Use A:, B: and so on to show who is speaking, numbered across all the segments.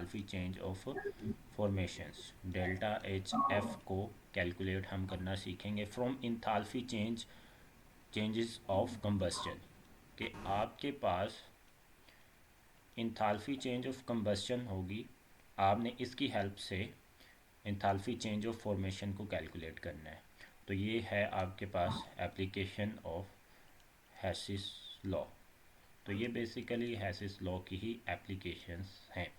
A: इंथाल्फी change of formations. Delta H F को calculate हम करना सीखेंगे from enthalpy changes of combustion. कि आपके पास इंथाल्फी चेंज ऑफ कंबस्चन होगी, आपने इसकी हेल्प से इंथाल्फी चेंज ऑफ फॉर्मेशन को कैलकुलेट करना है। तो ये है आपके पास एप्लीकेशन ऑफ हेसिस लॉ। तो ये बेसिकली हेसिस लॉ की ही एप्लीकेशंस हैं।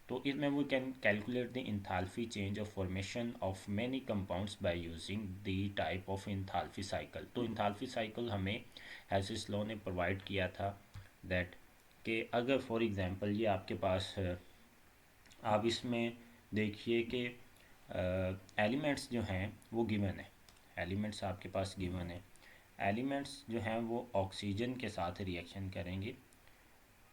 A: तो इसमें we can calculate the enthalpy change of formation of many compounds by using the type of enthalpy cycle. तो इंथाल्फी साइकिल हमें हेसिस लॉ ने प्रोवाइड किया था दैट कि अगर फॉर एग्जांपल ये आपके पास आप इसमें देखिए कि एलिमेंट्स जो हैं वो गिवन है, एलिमेंट्स आपके पास गिवन है। एलिमेंट्स जो हैं वो ऑक्सीजन के साथ रिएक्शन करेंगे।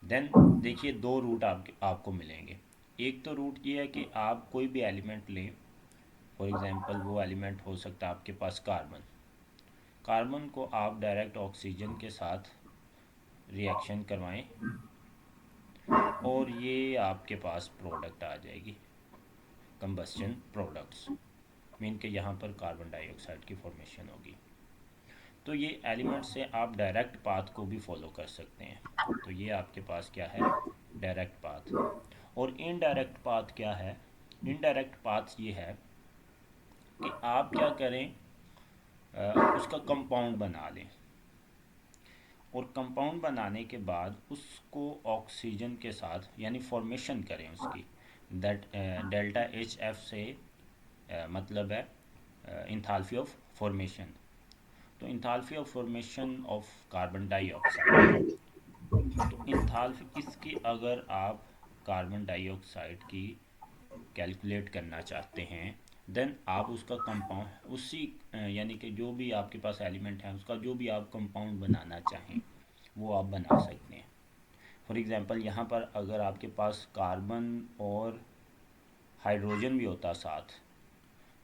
A: देन देखिए दो रूट आपको मिलेंगे। एक तो रूट ये है कि आप कोई भी एलिमेंट लें, फॉर एग्जांपल वो एलिमेंट हो सकता है आपके पास कार्बन। कार्बन को आप डायरेक्ट ऑक्सीजन के साथ रिएक्शन करवाएं और ये आपके पास प्रोडक्ट आ जाएगी, कंबस्चन प्रोडक्ट्स। मीन के यहाँ पर कार्बन डाइऑक्साइड की फॉर्मेशन होगी। तो ये एलिमेंट से आप डायरेक्ट पाथ को भी फॉलो कर सकते हैं। तो ये आपके पास क्या है, डायरेक्ट पाथ। और इनडायरेक्ट पाथ क्या है, इनडायरेक्ट पाथ ये है कि आप क्या करें, उसका कंपाउंड बना लें और कंपाउंड बनाने के बाद उसको ऑक्सीजन के साथ यानी फॉर्मेशन करें उसकी। दैट डेल्टा एच एफ से मतलब है इंथाल्फी ऑफ फॉर्मेशन। तो enthalpy of formation of carbon dioxide. तो इंथाल्फी इसकी अगर आप कार्बन डाइऑक्साइड की कैलकुलेट करना चाहते हैं, देन आप उसका कंपाउंड उसी यानी कि जो भी आपके पास एलिमेंट है उसका जो भी आप कंपाउंड बनाना चाहें वो आप बना सकते हैं। फॉर एग्जांपल यहाँ पर अगर आपके पास कार्बन और हाइड्रोजन भी होता साथ,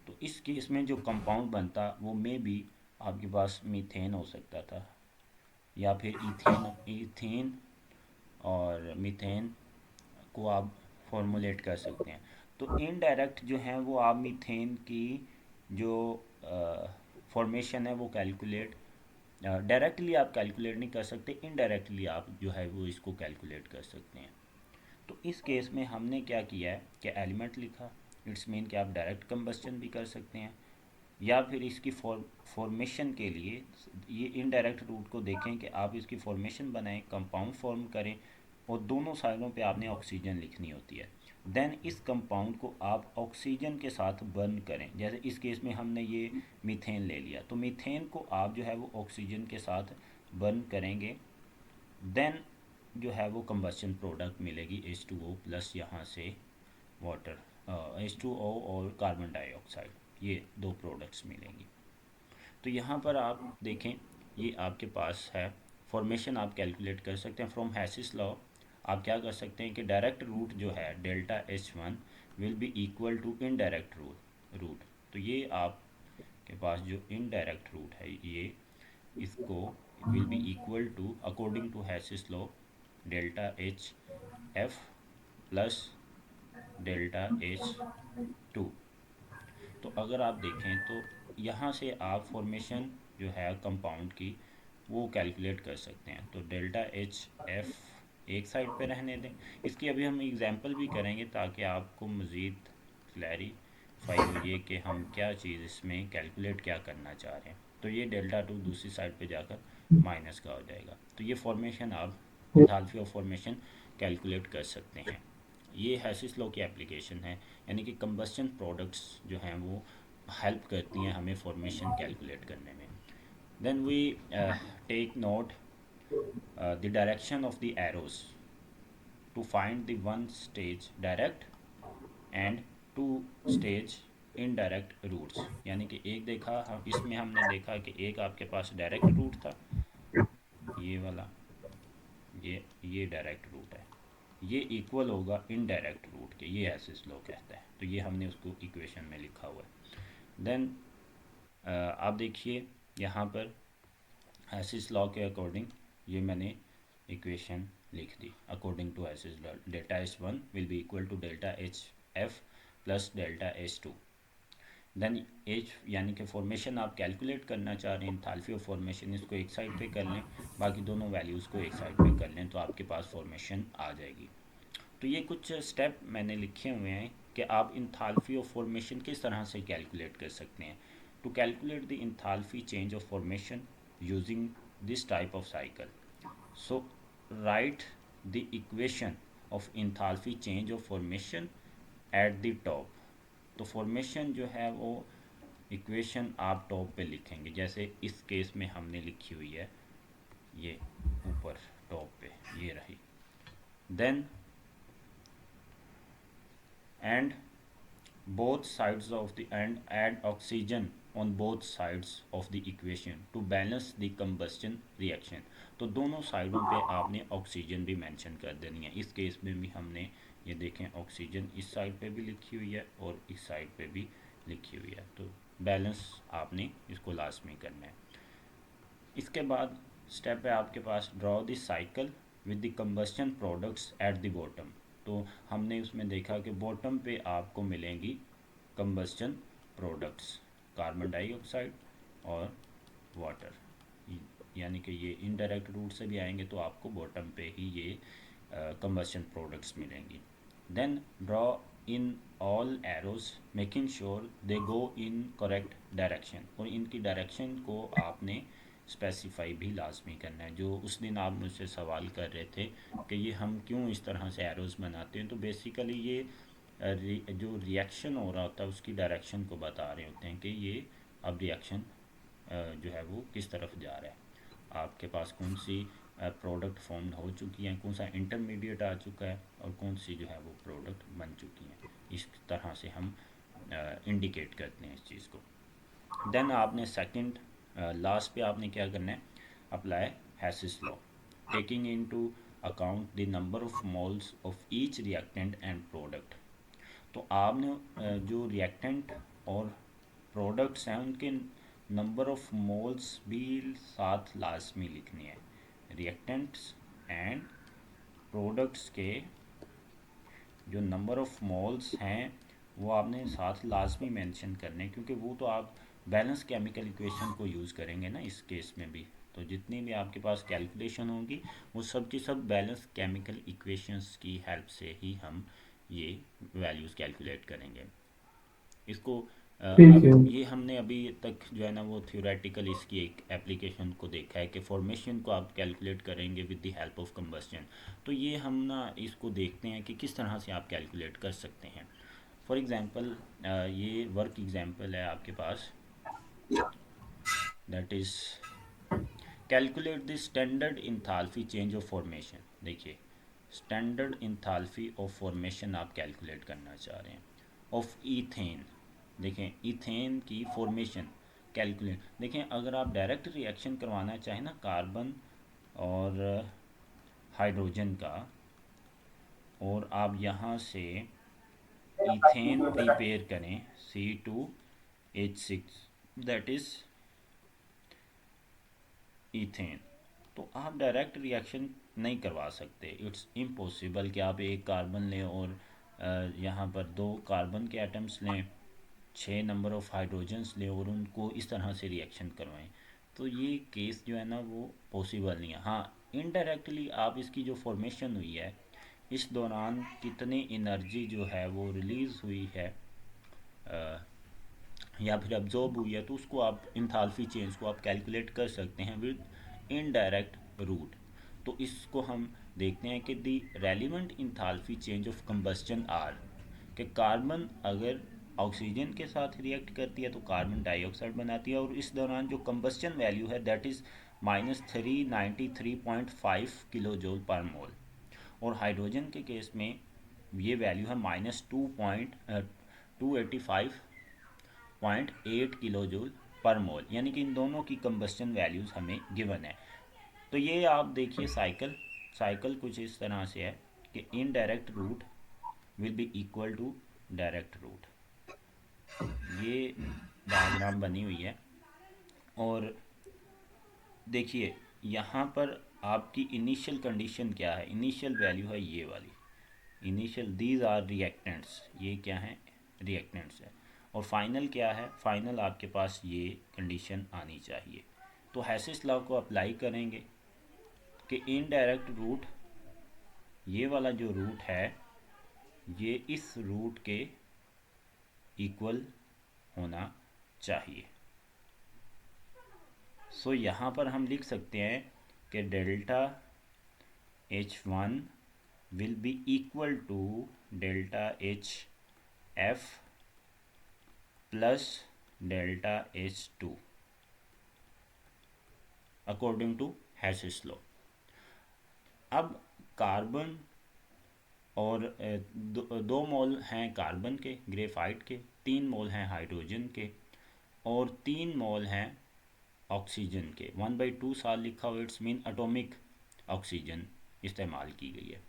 A: तो इस केस में जो कंपाउंड बनता वो मे भी आपके पास मीथेन हो सकता था या फिर इथेन। इथेन और मीथेन को आप फॉर्मुलेट कर सकते हैं। तो इनडायरेक्ट जो है वो आप मीथेन की जो फॉर्मेशन है वो कैलकुलेट, डायरेक्टली आप कैलकुलेट नहीं कर सकते, इनडायरेक्टली आप जो है वो इसको कैलकुलेट कर सकते हैं। तो इस केस में हमने क्या किया है कि एलिमेंट लिखा, इट्स मीन कि आप डायरेक्ट कंबस्चन भी कर सकते हैं या फिर इसकी फॉर्मेशन के लिए ये इनडायरेक्ट रूट को देखें कि आप इसकी फॉर्मेशन बनाएं, कंपाउंड फॉर्म करें और दोनों साइडों पे आपने ऑक्सीजन लिखनी होती है। देन इस कंपाउंड को आप ऑक्सीजन के साथ बर्न करें। जैसे इस केस में हमने ये मीथेन ले लिया, तो मीथेन को आप जो है वो ऑक्सीजन के साथ बर्न करेंगे। देन जो है वो कंबस्चन प्रोडक्ट मिलेगी H2O प्लस यहाँ से वाटर, H2O और कार्बन डाइऑक्साइड, ये दो प्रोडक्ट्स मिलेंगी। तो यहाँ पर आप देखें ये आपके पास है फॉर्मेशन, आप कैलकुलेट कर सकते हैं फ्रॉम हैसिस लॉ। आप क्या कर सकते हैं कि डायरेक्ट रूट जो है delta H1 will be equal to indirect route. तो ये आपके पास जो इनडायरेक्ट रूट है ये, इसको will be equal to according to Hess's law delta H F plus delta H2। तो अगर आप देखें तो यहाँ से आप फॉर्मेशन जो है कंपाउंड की वो कैलकुलेट कर सकते हैं। तो डेल्टा एच एफ एक साइड पे रहने दें, इसकी अभी हम एग्जांपल भी करेंगे ताकि आपको मज़ीद क्लैरिफाई हो ये कि हम क्या चीज़ इसमें कैलकुलेट क्या करना चाह रहे हैं। तो ये डेल्टा टू दूसरी साइड पे जाकर माइनस का हो जाएगा। तो ये फॉर्मेशन आप एंथैल्पी ऑफ फॉर्मेशन कैलकुलेट कर सकते हैं। ये हैसिस लॉ की एप्लीकेशन है, यानी कि कंबस्चन प्रोडक्ट्स जो हैं वो हेल्प करती हैं हमें फॉर्मेशन कैलकुलेट करने में। Then we take note the direction of the arrows to find the one stage direct and two stage indirect routes. यानी कि एक देखा हम इसमें हमने देखा कि एक आपके पास डायरेक्ट रूट था, ये वाला, ये डायरेक्ट रूट है, ये इक्वल होगा इनडायरेक्ट रूट के, ये हैसिस लॉ कहता है। तो ये हमने उसको इक्वेशन में लिखा हुआ है। देन आप देखिए यहाँ पर हैसिस लॉ के अकॉर्डिंग ये मैंने इक्वेशन लिख दी according to Hess's law. Delta H1 will be equal to delta HF plus delta H2। Then H यानी कि फॉर्मेशन आप कैलकुलेट करना चाह रहे हैं इंथैल्पी ऑफ फॉर्मेशन, इसको एक साइड पे कर लें, बाकी दोनों वैल्यूज़ को एक साइड पे कर लें तो आपके पास फॉर्मेशन आ जाएगी। तो ये कुछ स्टेप मैंने लिखे हुए हैं कि आप इंथैल्पी ऑफ फॉर्मेशन किस तरह से कैलकुलेट कर सकते हैं। To calculate the enthalpy change of formation using this type of cycle, so write the equation of enthalpy change of formation at the top. तो फॉर्मेशन जो है वो इक्वेशन आप टॉप पे लिखेंगे, जैसे इस केस में हमने लिखी हुई है ये ऊपर टॉप पे, ये रही। Then and both sides of the and add oxygen on both sides of the equation to balance the combustion reaction। तो दोनों साइडों पे आपने ऑक्सीजन भी मेंशन कर देनी है। इस केस में भी हमने ये देखें ऑक्सीजन इस साइड पे भी लिखी हुई है और इस साइड पे भी लिखी हुई है, तो बैलेंस आपने इसको लाजमी करना है। इसके बाद स्टेप है आपके पास draw the cycle with the combustion products at the bottom. तो हमने उसमें देखा कि बॉटम पे आपको मिलेंगी कंबस्शन प्रोडक्ट्स, कार्बन डाइऑक्साइड और वाटर, यानी कि ये इनडायरेक्ट रूट से भी आएंगे तो आपको बॉटम पे ही ये कंबस्शन प्रोडक्ट्स मिलेंगी। Then draw in all arrows making sure they go in correct direction, और इनकी डायरेक्शन को आपने स्पेसिफाई भी लाजमी करना है। जो उस दिन आप मुझसे सवाल कर रहे थे कि ये हम क्यों इस तरह से एरोज़ बनाते हैं, तो बेसिकली ये जो रिएक्शन हो रहा होता है उसकी डायरेक्शन को बता रहे होते हैं कि ये अब रिएक्शन जो है वो किस तरफ जा रहा है, आपके पास कौन सी प्रोडक्ट फॉर्म हो चुकी हैं, कौन सा इंटरमीडिएट आ चुका है और कौन सी जो है वो प्रोडक्ट बन चुकी हैं। इस तरह से हम इंडिकेट करते हैं इस चीज़ को। देन आपने सेकंड लास्ट पे आपने क्या करना है, apply हैसेस law taking into account the number of moles of each reactant and product. तो आपने जो रिएक्टेंट और प्रोडक्ट्स हैं उनके नंबर ऑफ मोल्स भी साथ लाजमी लिखनी है। रिएक्टेंट्स एंड प्रोडक्ट्स के जो नंबर ऑफ मोल्स हैं वो आपने साथ लाजमी मेंशन करने, क्योंकि वो तो आप बैलेंस केमिकल इक्वेशन को यूज़ करेंगे ना इस केस में भी। तो जितनी भी आपके पास कैलकुलेशन होगी वो सब की सब बैलेंस केमिकल इक्वेशंस की हेल्प से ही हम ये वैल्यूज़ कैलकुलेट करेंगे। इसको
B: ठीक है।
A: अब ये हमने अभी तक जो है ना वो थ्योरेटिकल इसकी एक एप्लीकेशन को देखा है कि फॉर्मेशन को आप कैलकुलेट करेंगे with the help of combustion. तो ये हम ना इसको देखते हैं कि किस तरह से आप कैलकुलेट कर सकते हैं। फॉर एग्ज़ाम्पल ये वर्क एग्जांपल है आपके पास, that is calculate the standard enthalpy change of formation. देखिए स्टैंडर्ड इंथैल्पी ऑफ फॉर्मेशन आप कैलकुलेट करना चाह रहे हैं ऑफ ईथेन। देखें इथेन की फॉर्मेशन कैलकुलेट, देखें अगर आप डायरेक्ट रिएक्शन करवाना चाहें ना कार्बन और हाइड्रोजन का, और आप यहाँ से इथेन प्रिपेयर करें C2H6 दैट इज़ इथेन, तो आप डायरेक्ट रिएक्शन नहीं करवा सकते। इट्स इम्पॉसिबल कि आप एक कार्बन लें और यहाँ पर 2 कार्बन के एटम्स लें, 6 नंबर ऑफ़ हाइड्रोजन्स लें और उनको इस तरह से रिएक्शन करवाएं। तो ये केस जो है ना वो पॉसिबल नहीं है। हाँ इनडायरेक्टली आप इसकी जो फॉर्मेशन हुई है इस दौरान कितनी एनर्जी जो है वो रिलीज़ हुई है या फिर अब्जॉर्ब हुई है, तो उसको आप इंथैल्पी चेंज को आप कैलकुलेट कर सकते हैं विद इनडायरेक्ट रूट। तो इसको हम देखते हैं कि the relevant enthalpy change of combustion are, कि कार्बन अगर ऑक्सीजन के साथ रिएक्ट करती है तो कार्बन डाइऑक्साइड बनाती है, और इस दौरान जो कंबस्टन वैल्यू है that is -393.5 kilojoule per mole, और हाइड्रोजन के केस में ये वैल्यू है -2.8 किलो जूल पर मोल, यानी कि इन दोनों की कंबस्टन वैल्यूज़ हमें गिवन है। तो ये आप देखिए साइकिल साइकिल कुछ इस तरह से है कि indirect route will be equal to direct route, ये डायग्राम बनी हुई है। और देखिए यहाँ पर आपकी इनिशियल कंडीशन क्या है, इनिशियल वैल्यू है ये वाली, इनिशियल दीज आर रिएक्टेंट्स, ये क्या है, रिएक्टेंट्स है। और फाइनल क्या है, फाइनल आपके पास ये कंडीशन आनी चाहिए। तो हैसिस लॉ को अप्लाई करेंगे कि इनडायरेक्ट रूट, ये वाला जो रूट है ये इस रूट के इक्वल होना चाहिए। सो यहाँ पर हम लिख सकते हैं कि delta H1 will be equal to delta HF plus delta H2 according to Hess's law। अब कार्बन और दो मोल हैं कार्बन के ग्रेफाइट के, 3 मोल हैं हाइड्रोजन के और 3 मोल हैं ऑक्सीजन के। 1/2 साल लिखा हुआ, इट्स मीन एटॉमिक ऑक्सीजन इस्तेमाल की गई है।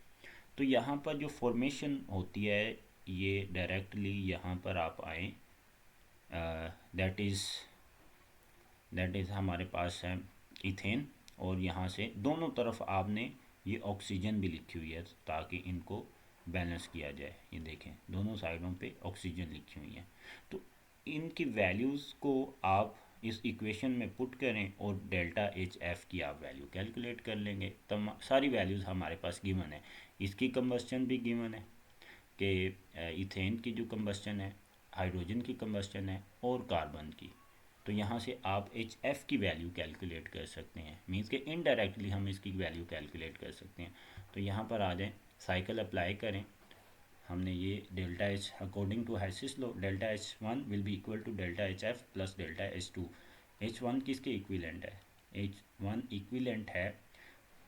A: तो यहाँ पर जो फॉर्मेशन होती है ये डायरेक्टली यहाँ पर आप आए, दैट इज़ हमारे पास है इथेन, और यहाँ से दोनों तरफ आपने ये ऑक्सीजन भी लिखी हुई है ताकि इनको बैलेंस किया जाए। ये देखें दोनों साइडों पे ऑक्सीजन लिखी हुई है। तो इनकी वैल्यूज़ को आप इस इक्वेशन में पुट करें और डेल्टा एच एफ की आप वैल्यू कैलकुलेट कर लेंगे। सारी वैल्यूज़ हमारे पास गिवन है, इसकी कंबस्चन भी गिवन है कि इथेन की जो कंबस्चन है, हाइड्रोजन की कंबस्चन है और कार्बन की। तो यहाँ से आप एच एफ की वैल्यू कैलकुलेट कर सकते हैं, मीन्स कि इनडायरेक्टली हम इसकी वैल्यू कैलकुलेट कर सकते हैं। तो यहाँ पर आ जाएँ, साइकिल अप्लाई करें, हमने ये delta H according to Hess's law delta H1 will be equal to delta HF plus delta H2। H1 किसके इक्विलेंट है, H1 इक्विलेंट है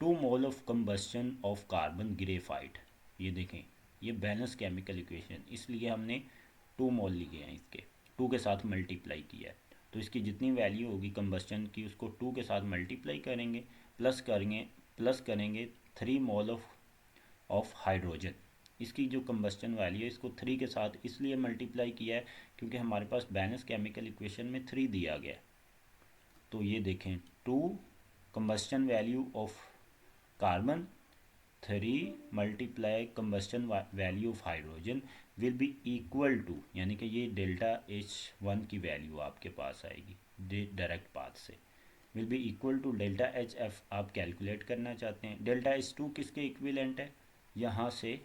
A: 2 mole of combustion of carbon graphite. ये देखें ये बैलेंस केमिकल इक्वेशन, इसलिए हमने 2 मोल लिए हैं, इसके 2 के साथ मल्टीप्लाई किया है। तो इसकी जितनी वैल्यू होगी कंबस्शन की उसको 2 के साथ मल्टीप्लाई करेंगे, प्लस करेंगे 3 मोल ऑफ हाइड्रोजन। इसकी जो कंबस्चन वैल्यू है इसको 3 के साथ इसलिए मल्टीप्लाई किया है क्योंकि हमारे पास बैलेंस केमिकल इक्वेशन में 3 दिया गया। तो ये देखें 2 combustion value of carbon, 3 multiply combustion value of hydrogen will be equal to, यानी कि ये डेल्टा H1 की वैल्यू आपके पास आएगी डायरेक्ट पाथ से, will be equal to delta HF आप कैलकुलेट करना चाहते हैं। डेल्टा H2 किसके इक्विलेंट है, यहाँ से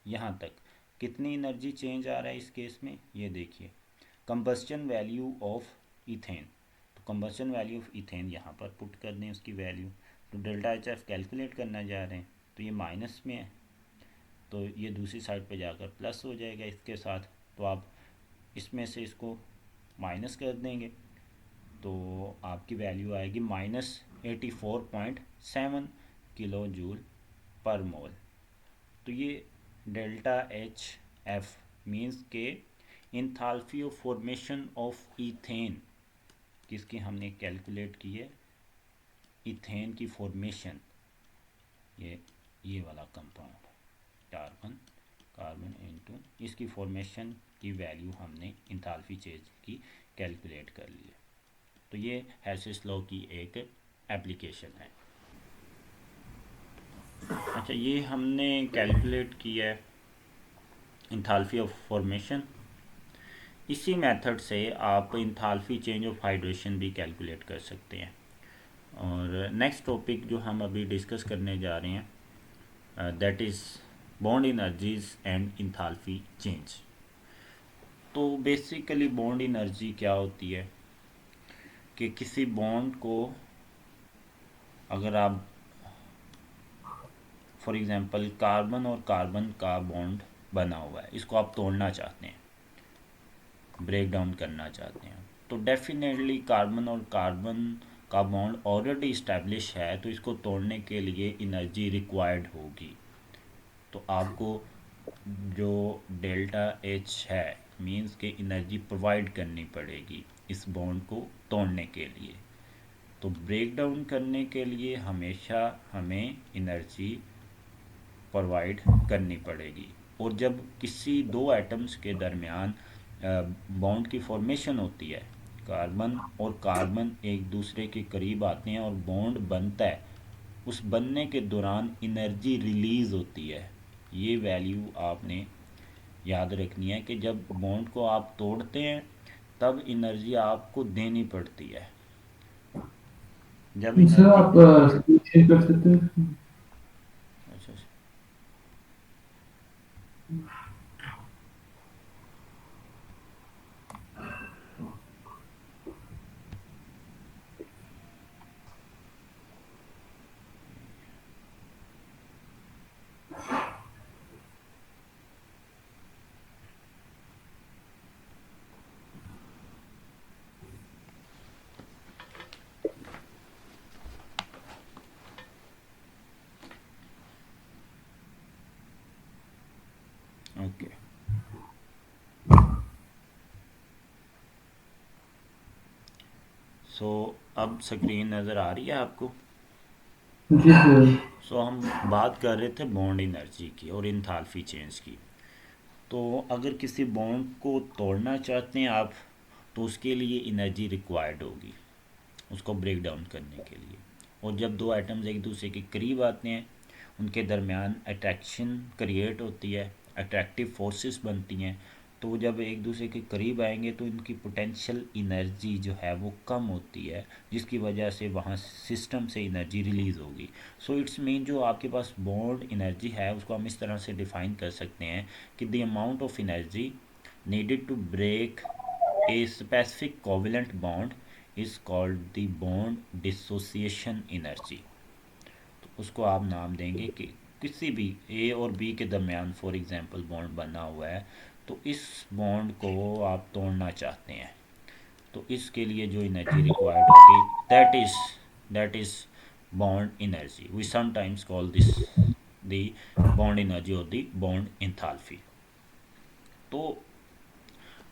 A: यहाँ तक कितनी एनर्जी चेंज आ रहा है इस केस में, ये देखिए कंबस्चन वैल्यू ऑफ इथेन। तो कंबस्चन वैल्यू ऑफ इथेन यहाँ पर पुट कर दें उसकी वैल्यू। तो डेल्टा HF कैलकुलेट करना जा रहे हैं, तो ये माइनस में है तो ये दूसरी साइड पे जाकर प्लस हो जाएगा इसके साथ। तो आप इसमें से इसको माइनस कर देंगे तो आपकी वैल्यू आएगी -84.7 किलो जूल पर मोल। तो ये डेल्टा एच एफ मीन्स के enthalpy of formation of ethane किसकी हमने कैलकुलेट की है, इथेन की फॉर्मेशन, ये वाला कंपाउंड कार्बन इनटू इसकी फॉर्मेशन की वैल्यू हमने इंथाल्पी चेंज की कैलकुलेट कर ली है। तो ये हैसिस लॉ की एक एप्लीकेशन है। अच्छा, ये हमने कैलकुलेट किया है इंथाल्पी ऑफ फॉर्मेशन। इसी मेथड से आप इंथाल्पी चेंज ऑफ हाइड्रेशन भी कैलकुलेट कर सकते हैं। और नेक्स्ट टॉपिक जो हम अभी डिस्कस करने जा रहे हैं that is bond energies and enthalpy change. तो बेसिकली बॉन्ड एनर्जी क्या होती है कि किसी बॉन्ड को अगर आप फॉर एग्ज़ाम्पल कार्बन और कार्बन का बॉन्ड बना हुआ है, इसको आप तोड़ना चाहते हैं, ब्रेक डाउन करना चाहते हैं, तो डेफिनेटली कार्बन और कार्बन का बॉन्ड ऑलरेडी इस्टेब्लिश है तो इसको तोड़ने के लिए एनर्जी रिक्वायर्ड होगी। तो आपको जो डेल्टा एच है मींस के एनर्जी प्रोवाइड करनी पड़ेगी इस बॉन्ड को तोड़ने के लिए। तो ब्रेक डाउन करने के लिए हमेशा हमें एनर्जी प्रोवाइड करनी पड़ेगी। और जब किसी दो एटम्स के दरमियान बॉन्ड की फॉर्मेशन होती है, कार्बन और कार्बन एक दूसरे के करीब आते हैं और बॉन्ड बनता है, उस बनने के दौरान एनर्जी रिलीज़ होती है। ये वैल्यू आपने याद रखनी है कि जब बॉन्ड को आप तोड़ते हैं तब एनर्जी आपको देनी पड़ती है। जब
B: सर
A: एनर्जी
B: आप स्क्रीन शेयर कर सकते हैं?
A: अच्छा ओके। सो अब स्क्रीन नज़र आ रही है आपको?
B: जी सर।
A: सो हम बात कर रहे थे बॉन्ड एनर्जी की और इंथाल्फी चेंज की। तो अगर किसी बॉन्ड को तोड़ना चाहते हैं आप, तो उसके लिए एनर्जी रिक्वायर्ड होगी उसको ब्रेक डाउन करने के लिए। और जब दो एटम्स एक दूसरे के करीब आते हैं, उनके दरमियान अट्रैक्शन क्रिएट होती है, अट्रैक्टिव फोर्सेस बनती हैं। तो जब एक दूसरे के करीब आएंगे तो इनकी पोटेंशियल एनर्जी जो है वो कम होती है, जिसकी वजह से वहाँ सिस्टम से एनर्जी रिलीज़ होगी। सो इट्स मीन जो आपके पास बॉन्ड एनर्जी है उसको हम इस तरह से डिफ़ाइन कर सकते हैं कि the amount of energy needed to break a specific covalent bond is called the bond dissociation energy। तो उसको आप नाम देंगे कि किसी भी ए और बी के दरमियान फॉर एग्जांपल बॉन्ड बना हुआ है, तो इस बॉन्ड को आप तोड़ना चाहते हैं, तो इसके लिए जो एनर्जी रिक्वायर्ड होगी that is bond energy. We sometimes call this the bond energy और द बॉन्ड एंथैल्पी। तो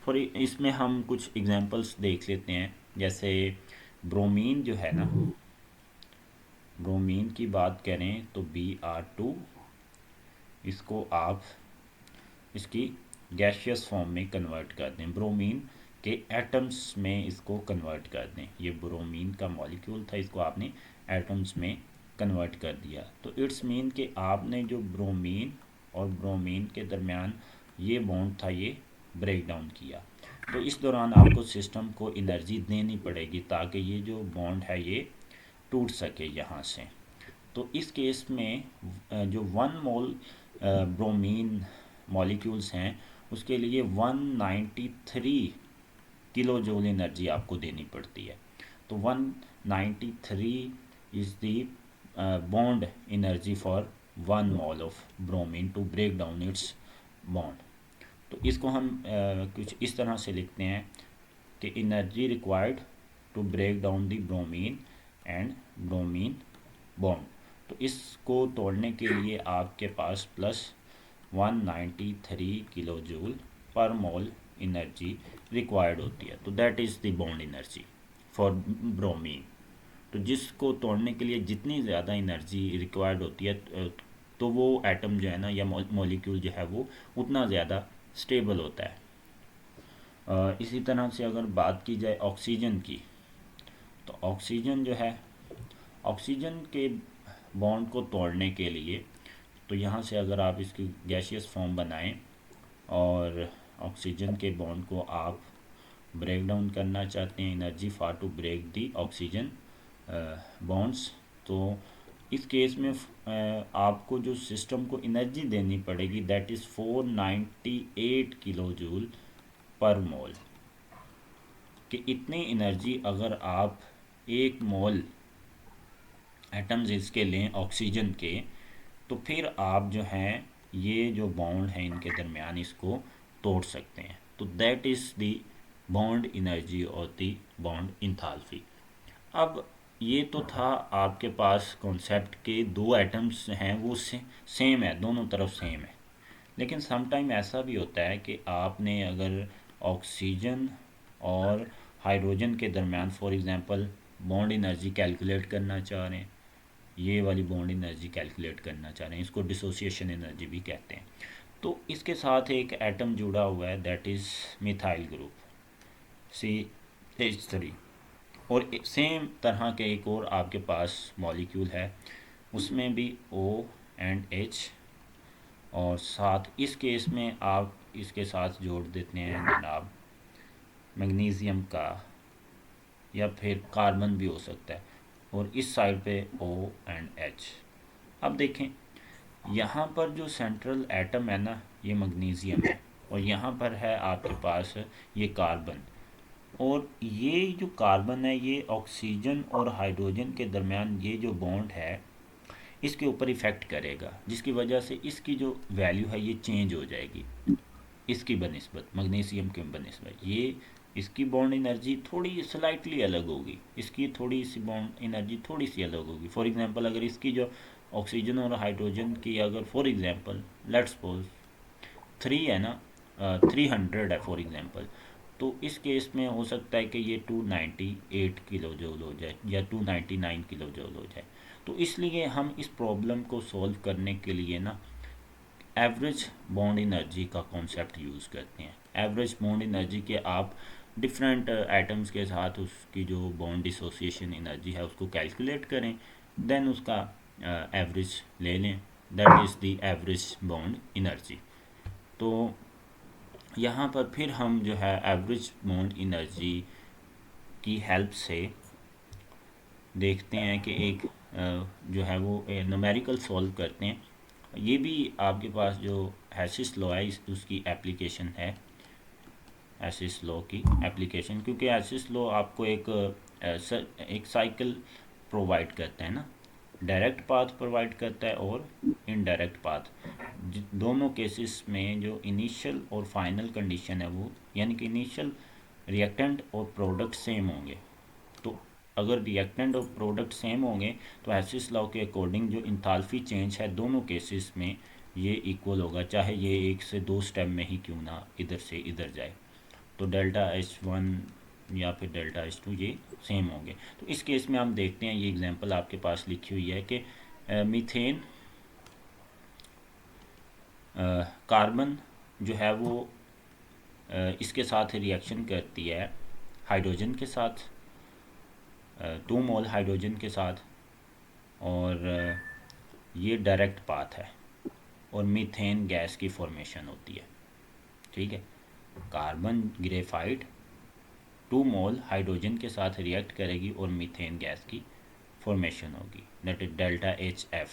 A: फॉर इसमें हम कुछ एग्जांपल्स देख लेते हैं। जैसे ब्रोमीन जो है ना, ब्रोमीन की बात करें तो Br2, इसको आप इसकी गैशियस फॉर्म में कन्वर्ट कर दें, ब्रोमीन के एटम्स में इसको कन्वर्ट कर दें। ये ब्रोमीन का मॉलिक्यूल था, इसको आपने एटम्स में कन्वर्ट कर दिया। तो इट्स मीन कि आपने जो ब्रोमीन और ब्रोमीन के दरमियान ये बॉन्ड था ये ब्रेक डाउन किया। तो इस दौरान आपको सिस्टम को एनर्जी देनी पड़ेगी ताकि ये जो बॉन्ड है ये टूट सके यहाँ से। तो इस केस में जो 1 मोल ब्रोमीन मॉलिक्यूल्स हैं उसके लिए 193 किलो जूल एनर्जी आपको देनी पड़ती है। तो 193 is the bond energy for 1 mole of bromine to break down its bond. तो इसको हम कुछ इस तरह से लिखते हैं कि energy required to break down the bromine and bromine bond. तो इसको तोड़ने के लिए आपके पास प्लस 193 किलो जूल पर मोल एनर्जी रिक्वायर्ड होती है। तो that is the bond energy for bromine. तो जिसको तोड़ने के लिए जितनी ज़्यादा एनर्जी रिक्वायर्ड होती है तो वो एटम जो है ना या मॉलिक्यूल जो है वो उतना ज़्यादा स्टेबल होता है। इसी तरह से अगर बात की जाए ऑक्सीजन की, तो ऑक्सीजन जो है, ऑक्सीजन के बॉन्ड को तोड़ने के लिए, तो यहाँ से अगर आप इसकी गैसियस फॉर्म बनाएं और ऑक्सीजन के बॉन्ड को आप ब्रेक डाउन करना चाहते हैं, energy for to break the oxygen bonds, तो इस केस में आपको जो सिस्टम को एनर्जी देनी पड़ेगी that is 498 kilo joule per मोल। कि इतनी एनर्जी अगर आप 1 मोल एटम्स इसके लें ऑक्सीजन के, तो फिर आप जो हैं ये जो बॉन्ड है इनके दरमियान इसको तोड़ सकते हैं। तो that is the bond energy और द बॉन्ड इंथाल्फी। अब ये तो था आपके पास कॉन्सेप्ट के दो एटम्स हैं वो सेम है, दोनों तरफ सेम है। लेकिन समटाइम ऐसा भी होता है कि आपने अगर ऑक्सीजन और हाइड्रोजन के दरमियान for example bond energy calculate करना चाह रहे हैं, ये वाली बॉन्ड एनर्जी कैलकुलेट करना चाह रहे हैं, इसको डिसोसिएशन एनर्जी भी कहते हैं। तो इसके साथ एक एटम जुड़ा हुआ है that is methyl group CH3। और सेम तरह के एक और आपके पास मॉलिक्यूल है उसमें भी O एंड H, और साथ इस केस में आप इसके साथ जोड़ देते हैं जनाब मैग्नीशियम का, या फिर कार्बन भी हो सकता है, और इस साइड पे O एंड H। अब देखें यहाँ पर जो सेंट्रल एटम है ना, ये मैग्नीशियम है, और यहाँ पर है आपके पास ये कार्बन। और ये जो कार्बन है ये ऑक्सीजन और हाइड्रोजन के दरमियान ये जो बॉन्ड है इसके ऊपर इफ़ेक्ट करेगा, जिसकी वजह से इसकी जो वैल्यू है ये चेंज हो जाएगी इसकी बनिस्बत, मैग्नीशियम की बनिस्बत। ये इसकी बॉन्ड एनर्जी थोड़ी स्लाइटली अलग होगी, इसकी थोड़ी सी बॉन्ड एनर्जी थोड़ी सी अलग होगी। फॉर एग्जांपल अगर इसकी जो ऑक्सीजन और हाइड्रोजन की अगर फॉर एग्जांपल लेट्स सपोज 3 है ना, 300 है फॉर एग्जांपल, तो इस केस में हो सकता है कि ये 298 किलो जूल हो जाए या 299 किलो जूल हो जाए। तो इसलिए हम इस प्रॉब्लम को सॉल्व करने के लिए ना एवरेज बॉन्ड एनर्जी का कॉन्सेप्ट यूज़ करते हैं। एवरेज बॉन्ड एनर्जी के आप डिफरेंट एटम्स के साथ उसकी जो बॉन्ड डिसोसिएशन एनर्जी है उसको कैलकुलेट करें, देन उसका एवरेज ले लें, that is the average bond energy. तो यहाँ पर फिर हम जो है एवरेज बॉन्ड एनर्जी की हेल्प से देखते हैं कि एक जो है वो न्यूमेरिकल सॉल्व करते हैं। ये भी आपके पास जो हैसिस लॉ है उसकी एप्लीकेशन है, हैसिस लॉ की एप्लीकेशन, क्योंकि हैसिस लॉ आपको एक साइकिल प्रोवाइड करता है ना, डायरेक्ट पाथ प्रोवाइड करता है और इनडायरेक्ट पाथ। दोनों केसेस में जो इनिशियल और फाइनल कंडीशन है वो, यानी कि इनिशियल रिएक्टेंट और प्रोडक्ट सेम होंगे। तो अगर रिएक्टेंट और प्रोडक्ट सेम होंगे तो हैसिस लॉ के अकॉर्डिंग जो इंथाल्पी चेंज है दोनों केसेस में ये इक्वल होगा, चाहे ये 1 से 2 स्टेप में ही क्यों ना इधर से इधर जाए। तो डेल्टा H1 या फिर डेल्टा H2 ये सेम होंगे। तो इस केस में हम देखते हैं, ये एग्जांपल आपके पास लिखी हुई है कि मीथेन कार्बन जो है वो इसके साथ रिएक्शन करती है हाइड्रोजन के साथ, 2 मोल हाइड्रोजन के साथ, और ये डायरेक्ट पाथ है, और मीथेन गैस की फॉर्मेशन होती है। ठीक है, कार्बन ग्रेफाइट 2 मोल हाइड्रोजन के साथ रिएक्ट करेगी और मीथेन गैस की फॉर्मेशन होगी, that is delta HF,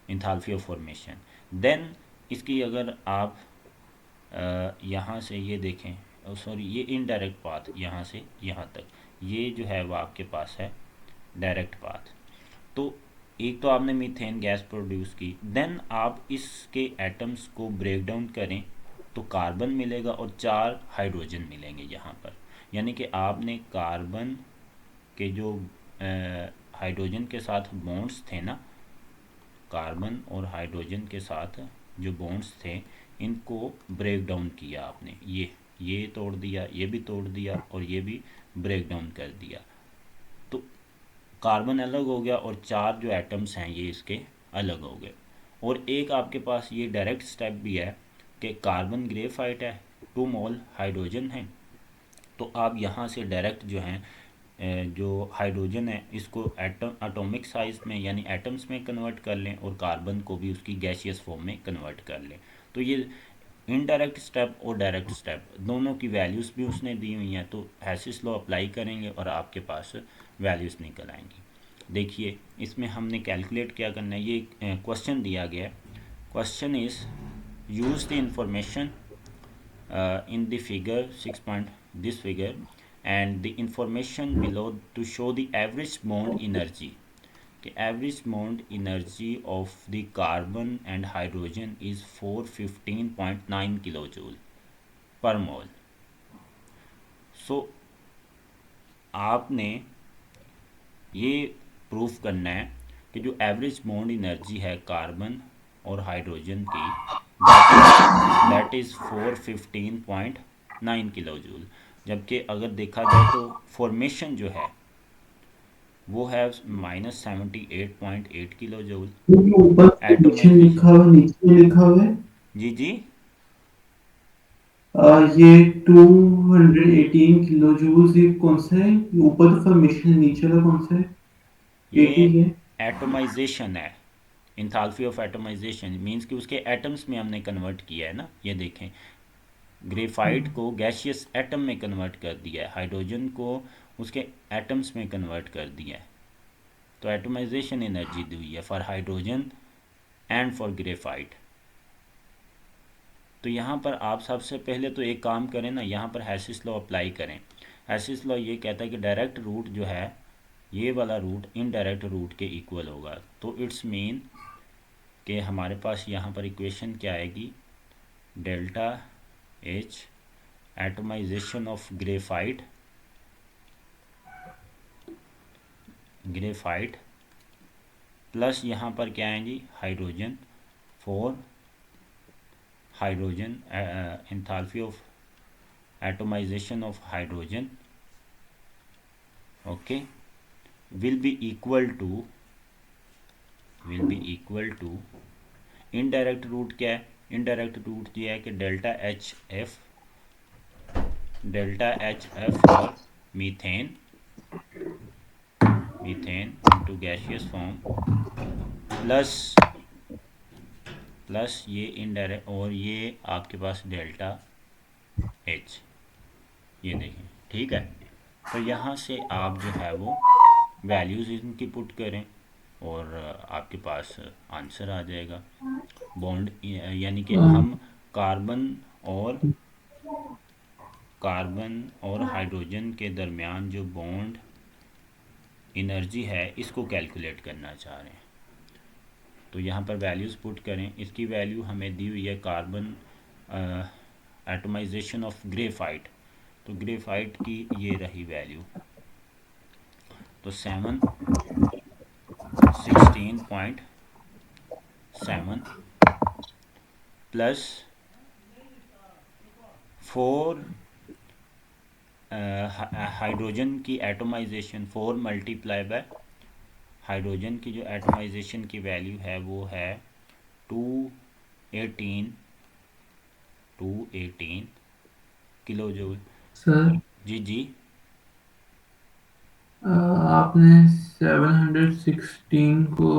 A: enthalpy of formation. Then इसकी अगर आप यहाँ से ये देखें, सॉरी ये इनडायरेक्ट पाथ यहाँ से यहाँ तक, ये जो है वो आपके पास है डायरेक्ट पाथ। तो एक तो आपने मीथेन गैस प्रोड्यूस की, देन आप इसके एटम्स को ब्रेक डाउन करें तो कार्बन मिलेगा और 4 हाइड्रोजन मिलेंगे यहाँ पर। यानी कि आपने कार्बन के जो हाइड्रोजन के साथ बॉन्ड्स थे ना, कार्बन और हाइड्रोजन के साथ जो बॉन्ड्स थे इनको ब्रेक डाउन किया आपने, ये तोड़ दिया, ये भी तोड़ दिया, और ये भी ब्रेक डाउन कर दिया। तो कार्बन अलग हो गया और 4 जो एटम्स हैं ये इसके अलग हो गए। और एक आपके पास ये डायरेक्ट स्टेप भी है कि कार्बन ग्रेफाइट है, 2 मोल हाइड्रोजन है, तो आप यहाँ से डायरेक्ट जो हैं जो हाइड्रोजन है इसको एटॉमिक साइज में यानी एटम्स में कन्वर्ट कर लें, और कार्बन को भी उसकी गैसियस फॉर्म में कन्वर्ट कर लें। तो ये इनडायरेक्ट स्टेप और डायरेक्ट स्टेप दोनों की वैल्यूज़ भी उसने दी हुई हैं, तो हैसिस लॉ अप्लाई करेंगे और आपके पास वैल्यूज़ निकल आएंगी। देखिए इसमें हमने कैलकुलेट क्या करना है, ये क्वेश्चन दिया गया है। Question is use the information in the figure 6 point this figure and the information below to show the average bond energy. The average bond energy of the carbon and hydrogen is 415.9 kilojoule per mole. So आपने ये proof करना है कि जो average bond energy है carbon और hydrogen की that is 415.9 kilo joule, जबकि अगर देखा जाए तो फॉर्मेशन जो है वो है -78.8 किलो जूल।
B: ये ऊपर फॉर्मेशन
A: एटोमिक,
B: लिखा हुआ है, नीचे लिखा हुआ है।
A: जी जी,
B: ये 218 किलो जूल्स, ये कौन सा है? ये ऊपर तो फॉर्मेशन है, नीचे वाला कौन सा है?
A: ये
B: 80 है।
A: एटोमाइजेशन है, इंथाल्पी ऑफ एटोमाइजेशन मीन्स कि उसके एटम्स में हमने कन्वर्ट किया है ना। ये देखें, ग्रेफाइट को गैसियस एटम में कन्वर्ट कर दिया है, हाइड्रोजन को उसके एटम्स में कन्वर्ट कर दिया है। तो एटोमाइजेशन एनर्जी दी हुई है for hydrogen and for graphite. तो यहाँ पर आप सबसे पहले तो एक काम करें ना, यहाँ पर हैसिस लॉ अप्लाई करें। हैसिस लॉ ये कहता है कि डायरेक्ट रूट जो है, ये वाला रूट इनडायरेक्ट रूट के इक्वल होगा। तो इट्स मीन कि हमारे पास यहाँ पर इक्वेशन क्या आएगी, delta H atomization of graphite plus यहाँ पर क्या आएंगी, hydrogen, for hydrogen enthalpy of atomization of hydrogen, okay, will be equal to indirect route क्या है, इनडायरेक्ट रूट ये है कि delta H F for methane into gaseous form plus ये इनडायरेक्ट, और ये आपके पास डेल्टा एच, ये देखें, ठीक है। तो यहाँ से आप जो है वो वैल्यूज़ इनकी पुट करें और आपके पास आंसर आ जाएगा। बॉन्ड यानी कि हम कार्बन और हाइड्रोजन के दरमियान जो बॉन्ड एनर्जी है इसको कैलकुलेट करना चाह रहे हैं। तो यहाँ पर वैल्यूज़ पुट करें। इसकी वैल्यू हमें दी हुई है कार्बन एटोमाइजेशन ऑफ ग्रेफाइट, तो ग्रेफाइट की ये रही वैल्यू, तो 716.7 प्लस 4 हाइड्रोजन की एटोमाइजेशन, 4 मल्टीप्लाई बाय हाइड्रोजन की जो एटोमाइजेशन की वैल्यू है वो है 218 किलो जूल।
B: सर
A: जी जी,
B: आपने 716 को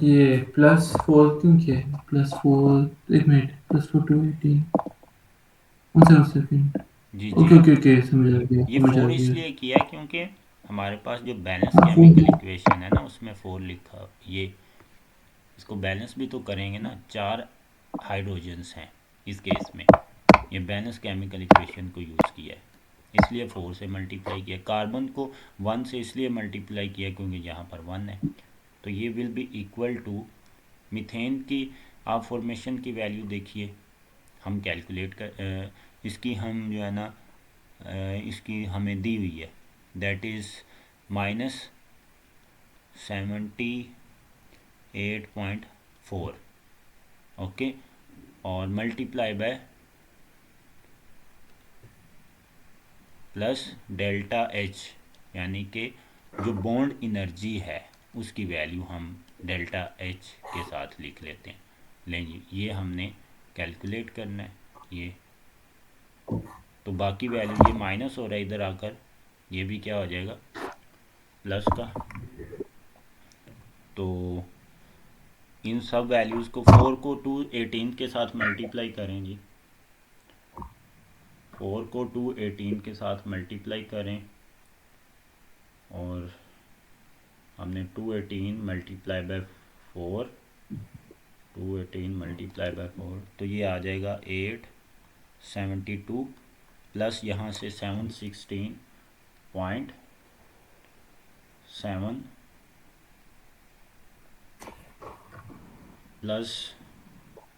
B: ये +4 क्यों किया है? +4, एक मिनट, +4 to 18, वन सेकंड।
A: जी जी,
B: ओके ओके ओके, समझ आ गया,
A: ये
B: समझ आ
A: 4
B: गया।
A: इसलिए किया है क्योंकि हमारे पास जो बैलेंस
B: हाँ
A: केमिकल
B: 4।
A: इक्वेशन है ना उसमें 4 लिखा, ये इसको बैलेंस भी तो करेंगे ना, 4 हाइड्रोजन्स हैं इस केस में, ये बैलेंस केमिकल इक्वेशन को यूज़ किया है, इसलिए 4 से मल्टीप्लाई किया। कार्बन को 1 से इसलिए मल्टीप्लाई किया क्योंकि यहाँ पर 1 है। तो ये will be equal to methane की आप फॉर्मेशन की वैल्यू देखिए, हम कैलकुलेट कर इसकी हम जो है ना इसकी हमें दी हुई है, दैट इज़ -78.4, ओके, और multiply by plus delta H, यानी कि जो बॉन्ड एनर्जी है उसकी वैल्यू हम डेल्टा एच के साथ लिख लेते हैं। लेंगे ये हमने कैलकुलेट करना है ये, तो बाकी वैल्यू ये माइनस हो रहा है इधर आकर, ये भी क्या हो जाएगा प्लस का। तो इन सब वैल्यूज़ को 4 को 218 के साथ मल्टीप्लाई करें जी, 4 को 218 के साथ मल्टीप्लाई करें, और हमने 218 मल्टीप्लाई बाय 4, 218 मल्टीप्लाई बाय 4, तो ये आ जाएगा 872 प्लस यहाँ से 716.7 प्लस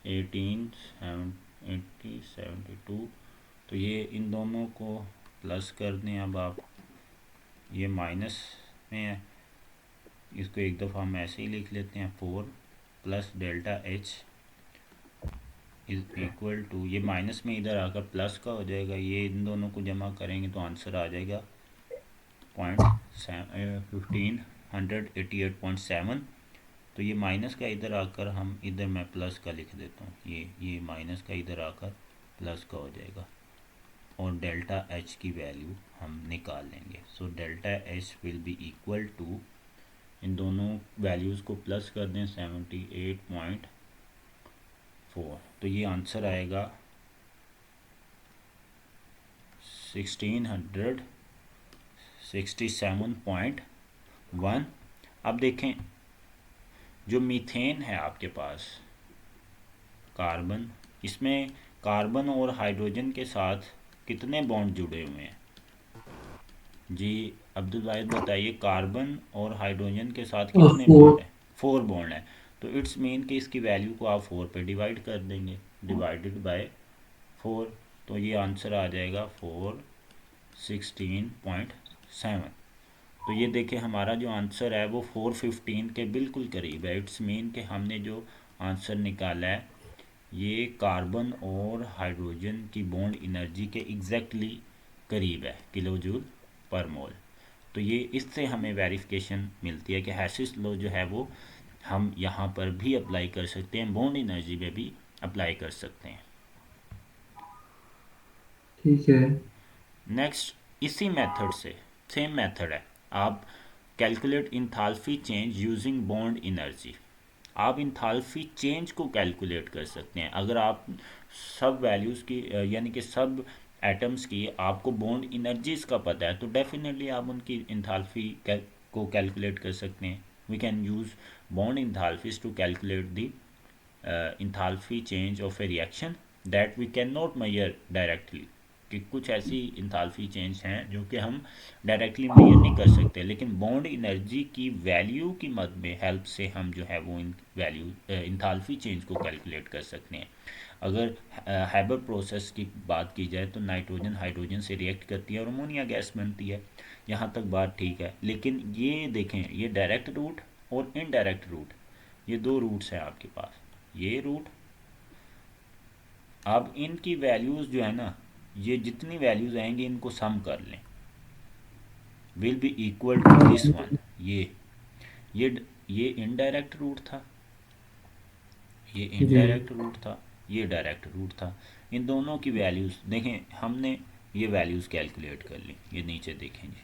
A: 72, तो ये इन दोनों को प्लस कर दें। अब आप ये माइनस में है, इसको एक दफ़ा हम ऐसे ही लिख लेते हैं, 4 plus delta H is equal to, ये माइनस में इधर आकर प्लस का हो जाएगा, ये इन दोनों को जमा करेंगे तो आंसर आ जाएगा 1588.7। तो ये माइनस का इधर आकर हम इधर मैं प्लस का लिख देता हूँ, ये माइनस का इधर आकर प्लस का हो जाएगा। और डेल्टा एच की वैल्यू हम निकाल लेंगे। So delta H will be equal to, इन दोनों वैल्यूज़ को प्लस कर दें 78.4, तो ये आंसर आएगा 1667.1। अब देखें जो मीथेन है आपके पास, कार्बन, इसमें कार्बन और हाइड्रोजन के साथ कितने बॉन्ड जुड़े हुए हैं जी? अब्दुल वाहिद बताइए, कार्बन और हाइड्रोजन के साथ कितने बॉन्ड
B: 4।
A: हैं? 4 बॉन्ड हैं। तो इट्स मीन कि इसकी वैल्यू को आप 4 पे डिवाइड कर देंगे, डिवाइडेड बाय 4, तो ये आंसर आ जाएगा 416.7। तो ये देखिए हमारा जो आंसर है वो 415 के बिल्कुल करीब है। इट्स मीन कि हमने जो आंसर निकाला है ये कार्बन और हाइड्रोजन की बॉन्ड एनर्जी के एग्जैक्टली करीब है, किलो जूल पर मोल। तो ये इससे हमें वेरिफिकेशन मिलती है कि हैसिस लॉ जो है वो हम यहाँ पर भी अप्लाई कर सकते हैं, बॉन्ड एनर्जी में भी अप्लाई कर सकते हैं।
B: ठीक है।
A: नेक्स्ट, इसी मेथड से, सेम मेथड है, आप calculate enthalpy change using bond energy. आप इंथाल्फी चेंज को कैलकुलेट कर सकते हैं। अगर आप सब वैल्यूज़ की यानी कि सब एटम्स की आपको बॉन्ड एनर्जीज का पता है तो डेफिनेटली आप उनकी इंथाल्फी को कैलकुलेट कर सकते हैं। We can use bond enthalpies to calculate the enthalpy change of a reaction that we can not measure directly, कि कुछ ऐसी इंथाल्फी चेंज हैं जो कि हम डायरेक्टली मेजर नहीं कर सकते, लेकिन बॉन्ड एनर्जी की वैल्यू की मद में हेल्प से हम जो है वो इन वैल्यू इंथाल्फी चेंज को कैलकुलेट कर सकते हैं। अगर हैबर प्रोसेस की बात की जाए तो नाइट्रोजन हाइड्रोजन से रिएक्ट करती है और अमोनिया गैस बनती है, यहाँ तक बात ठीक है। लेकिन ये देखें, ये डायरेक्ट रूट और इनडायरेक्ट रूट, ये दो रूट्स हैं आपके पास, ये रूट। अब इनकी वैल्यूज़ जो है ना, ये जितनी वैल्यूज़ आएंगी इनको सम कर लें, will be equal to this one. ये ये इनडायरेक्ट रूट था, ये
B: जी।
A: इनडायरेक्ट रूट था, ये डायरेक्ट रूट था। इन दोनों की वैल्यूज़ देखें, हमने ये वैल्यूज़ कैलकुलेट कर ली, ये नीचे देखेंगे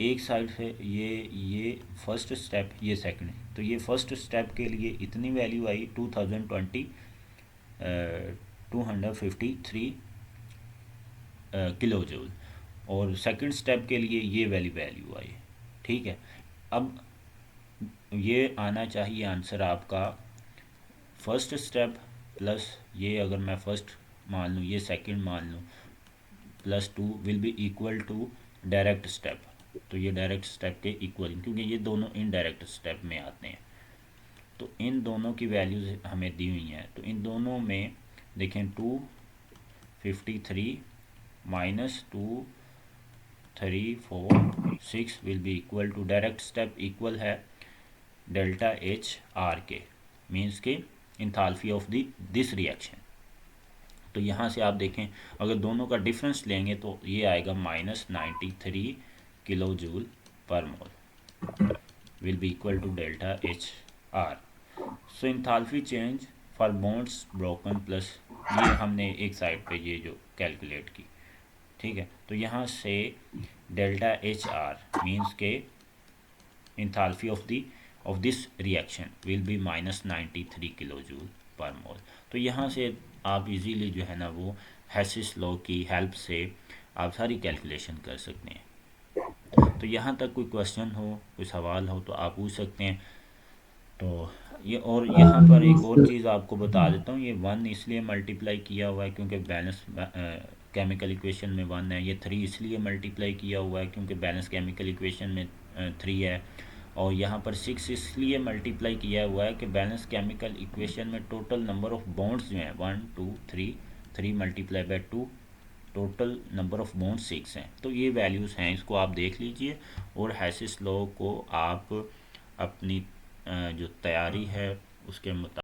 A: एक साइड से ये फर्स्ट स्टेप, ये सेकंड। तो ये फर्स्ट स्टेप के लिए इतनी वैल्यू आई 2020 253 किलो जूल, और सेकंड स्टेप के लिए ये वाली वैल्यू आई। ठीक है, अब ये आना चाहिए आंसर आपका फर्स्ट स्टेप प्लस ये, अगर मैं फर्स्ट मान लूँ, ये सेकंड मान लूँ, +2 will be equal to direct step. तो ये डायरेक्ट स्टेप के इक्वल, क्योंकि ये दोनों इनडायरेक्ट स्टेप में आते हैं। तो इन दोनों की वैल्यूज हमें दी हुई हैं, तो इन दोनों में देखें 253 minus 2346 will be equal to, direct step equal है डेल्टा एच आर के, मीन्स के इंथाल्फी ऑफ दिस रिएक्शन। तो यहाँ से आप देखें अगर दोनों का डिफरेंस लेंगे तो ये आएगा -93 kilojoule per mole will be equal to delta H R. So enthalpy change for bonds broken plus, ये हमने एक साइड पे ये जो कैलकुलेट की। ठीक है, तो यहाँ से डेल्टा एच आर मीन्स के enthalpy of this reaction will be -93 kilojoule per mole. तो यहाँ से आप इजीली जो है ना वो हेसिस लॉ की हेल्प से आप सारी कैलकुलेशन कर सकते हैं। तो यहाँ तक कोई क्वेश्चन हो, कोई सवाल हो तो आप पूछ सकते हैं। तो ये, और यहाँ पर एक और चीज़ आपको बता देता हूँ, ये 1 इसलिए मल्टीप्लाई किया हुआ है क्योंकि बैलेंस केमिकल इक्वेशन में 1 है। ये 3 इसलिए मल्टीप्लाई किया हुआ है क्योंकि बैलेंस केमिकल इक्वेशन में 3 है। और यहाँ पर 6 इसलिए मल्टीप्लाई किया हुआ है कि बैलेंस केमिकल इक्वेशन में टोटल नंबर ऑफ बॉन्ड्स जो हैं 1 2 3, 3 multiply by 2, total number of bond 6 हैं। तो ये वैल्यूज़ हैं, इसको आप देख लीजिए और हेसिस लॉ को आप अपनी जो तैयारी है उसके मुताबिक